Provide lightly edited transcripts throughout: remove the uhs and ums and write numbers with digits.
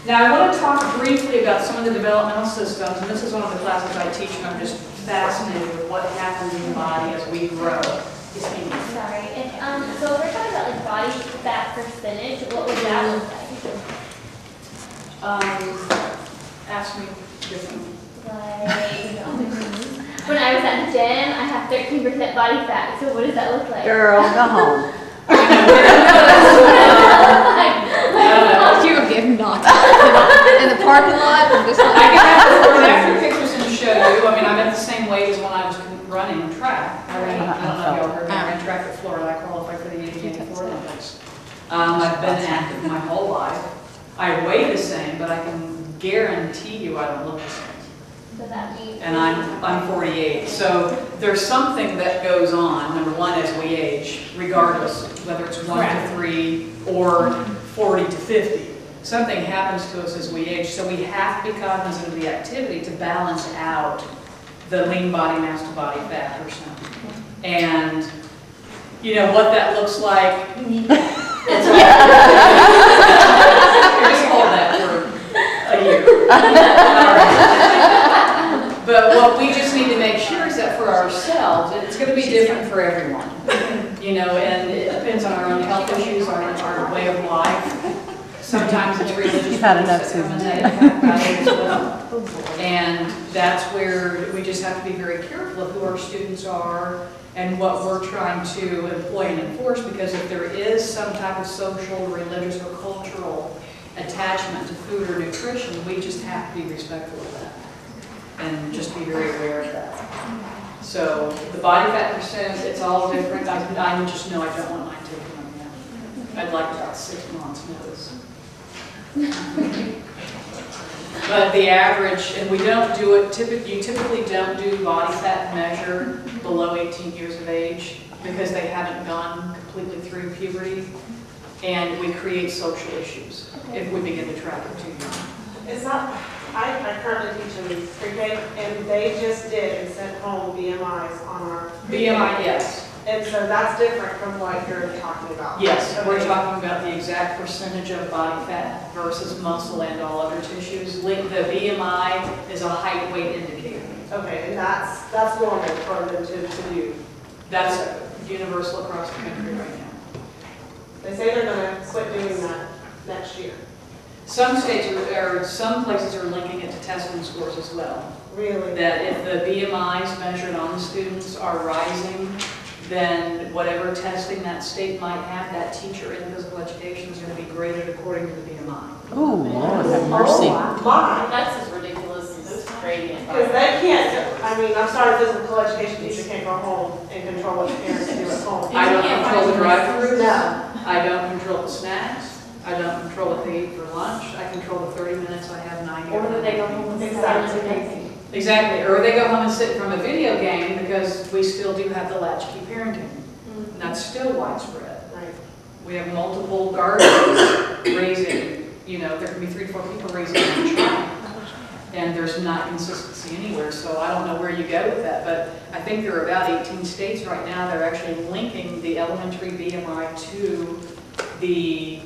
Now I want to talk briefly about some of the developmental systems, and this is one of the classes I teach, and I'm just fascinated with what happens in the body as we grow. Sorry, and so we're talking about like body fat percentage. What would that look like? Ask me differently. Like, when I was at the gym, I have 13% body fat. So what does that look like? Girl, go home. You would get knocked out in the parking lot and just I can have pictures and show you. I mean, I'm at the same weight as when I was running track. I don't know if y'all heard me. I ran track at Florida. I qualified for the 84 Olympics. I've been active my whole life. I weigh the same, but I can guarantee you I don't look the same. So that means. And I'm 48. So there's something that goes on, number one, as we age, regardless, whether it's 1 to 3 or 40 to 50. Something happens to us as we age, so we have to be cognizant of the activity to balance out the lean body mass to body fat percent. And you know what that looks like. It's just hold that for a year. But what we just need to make sure is that for ourselves, it's going to be different for everyone. You know, and it depends on our own health issues, our way of life. Sometimes it's religious. You've had enough, Susan. And that's where we just have to be very careful of who our students are and what we're trying to employ and enforce, because if there is some type of social, religious, or cultural attachment to food or nutrition, we just have to be respectful of that and just be very aware of that. So the body fat percent, it's all different. I just know I don't want mine taken on yet. I'd like about 6 months notice. But the average, and we don't do it, you typically don't do body fat measure below 18 years of age because they haven't gone completely through puberty, and we create social issues if we begin to track it too young. It's not, I currently teach in pre-K, and they just did and sent home BMIs on our BMI, yes. And so that's different from what you're talking about. Yes, we're talking about the exact percentage of body fat versus muscle and all other tissues. The BMI is a height weight indicator. Okay, and that's normal for them to do. That's universal across the country right now. They say they're going to quit doing that next year. Some states or some places are linking it to testing scores as well. Really? That if the BMIs measured on the students are rising, then whatever testing that state might have, that teacher in physical education is going to be graded according to the BMI. Oh, Lord have mercy. My. That's as ridiculous as this gradient. Because they can't, I mean, I'm sorry, physical education teacher can't go home and control what the parents do at home. I don't control the drive-throughs. No. I don't control the snacks. I don't control what they eat for lunch. I control the 30 minutes I have 90. Or do they go home with Exactly. Exactly, or they go home and sit from a video game because we still do have the latchkey parenting. And that's still widespread. Right. We have multiple guardians raising, you know, there can be 3 to 4 people raising one child. And there's not consistency anywhere, so I don't know where you go with that. But I think there are about 18 states right now that are actually linking the elementary BMI to the,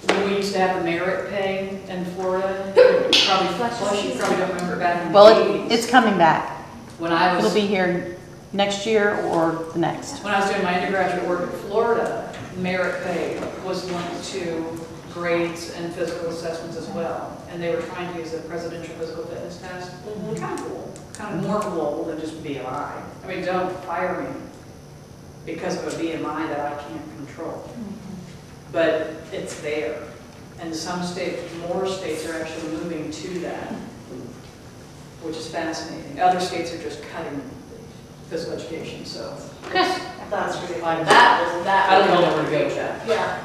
when we used to have the merit pay in Florida, plus you probably don't remember back in the 80s. Well, it's coming back. When I was, It'll be here next year or the next. when I was doing my undergraduate work in Florida, merit pay was linked to grades and physical assessments as well. And they were trying to use the presidential physical fitness test. Kind of cool, kind of more global than just BMI. I mean, don't fire me because of a BMI that I can't control. But it's there. And some states, more states are actually moving to that, which is fascinating. Other states are just cutting physical education, so. That's ridiculous. I don't know where to go with that. Yeah.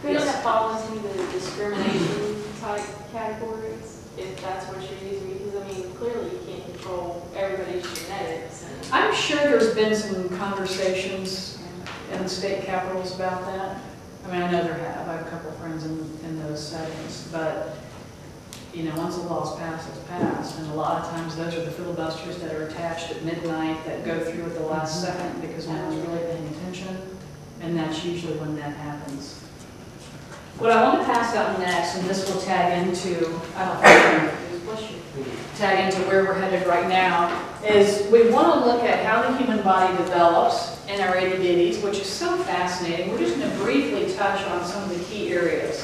Could that fall into the discrimination type categories, if that's what you're using? Because, I mean, clearly you can't control everybody's genetics. And I'm sure there's been some conversations in the state capitals about that. I mean, I know there have. I have a couple of friends in those settings. But, you know, once the law's passed, it's passed. And a lot of times those are the filibusters that are attached at midnight that go through at the last second because no one's really paying attention. And that's usually when that happens. What I want to pass out next, and this will tag into, I don't think, tag into where we're headed right now, is we want to look at how the human body develops in our itty bitties, which is so fascinating. We're just going to briefly touch on some of the key areas.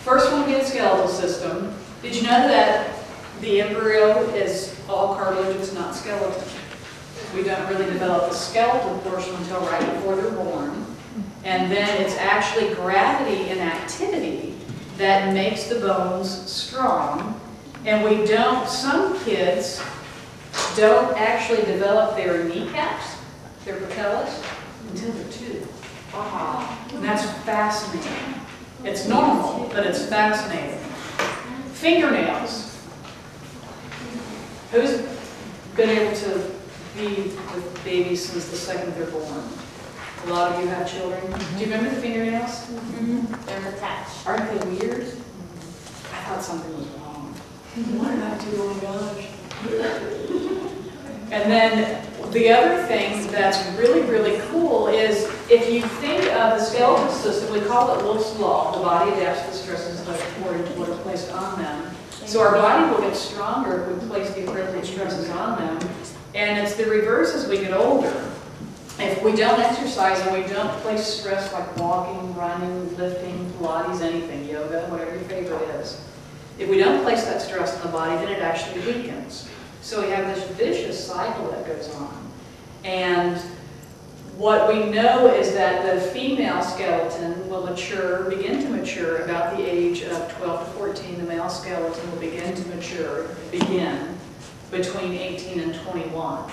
First one, we get skeletal system. Did you know that the embryo is all cartilage, it's not skeleton? We don't really develop the skeletal portion until right before they're born. And then it's actually gravity and activity that makes the bones strong. And we don't, some kids don't actually develop their kneecaps, their patellas, until they're 2. And that's fascinating. It's normal, but it's fascinating. Fingernails. Who's been able to be with babies since the second they're born? A lot of you have children. Do you remember the fingernails? They're attached. Aren't they weird? I thought something was wrong. What did I do? Oh my gosh. And then the other thing that's really, really cool is if you think of the skeletal system, we call it Wolff's Law. The body adapts to the stresses according to what are placed on them. So our body will get stronger if we place the appropriate stresses on them. And it's the reverse as we get older. If we don't exercise and we don't place stress like walking, running, lifting, Pilates, anything, yoga, whatever your favorite is, if we don't place that stress on the body, then it actually weakens. So we have this vicious cycle that goes on. And what we know is that the female skeleton will begin to mature about the age of 12 to 14. The male skeleton will begin to begin between 18 and 21.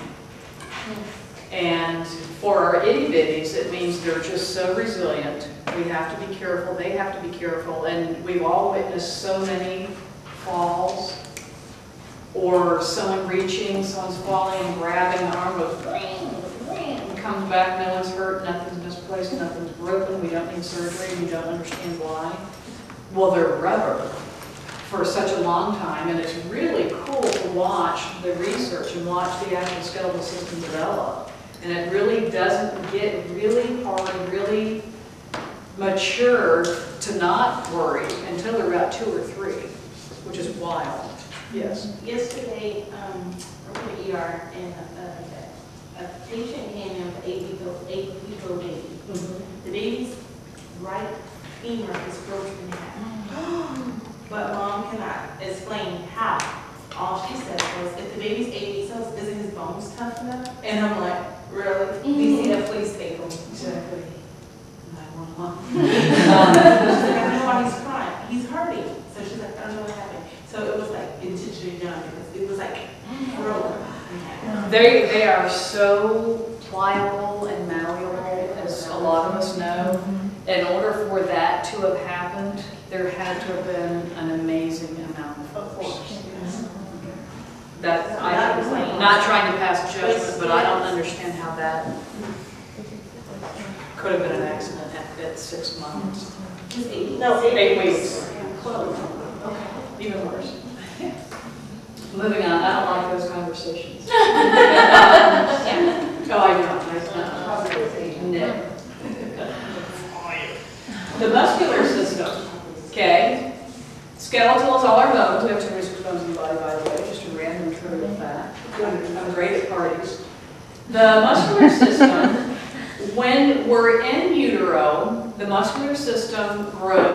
And for our itty bitties, it means they're just so resilient. We have to be careful, they have to be careful, and we've all witnessed so many falls, or someone reaching, someone's falling and grabbing the arm of and comes back, no one's hurt, nothing's misplaced, nothing's broken, we don't need surgery, we don't understand why. Well, they're rubber for such a long time, and it's really cool to watch the research and watch the actual skeletal system develop. And it really doesn't get really hard, really mature to not worry until they're about 2 or 3, which is wild. Yes. Yesterday, I went to ER and a patient came in with an 8-week-old baby. The baby's right femur is broken in half. But mom cannot explain how. All she said was, if the baby's 8 weeks old, isn't his bones tough enough? And I'm like, really? We see that police paper. Exactly. 911. She's like, I don't know why he's crying. He's hurting. So she's like, I don't know what happened. So it was like intentionally done because it was like broken. They are so pliable and malleable, as a lot of us know. In order for that to have happened, there had to have been an amazing amount of force. That I'm not trying to pass judgment, but I don't understand how that could have been an accident at 6 months. No, 8 weeks. Even worse. Moving on, I don't like those conversations. Oh, I don't. No. The muscular system, okay? Skeletal is all our bones. We have 206 bones in the body, by the way, just a random trivial fact. I'm great at parties. The muscular system, when we're in utero, the muscular system grows.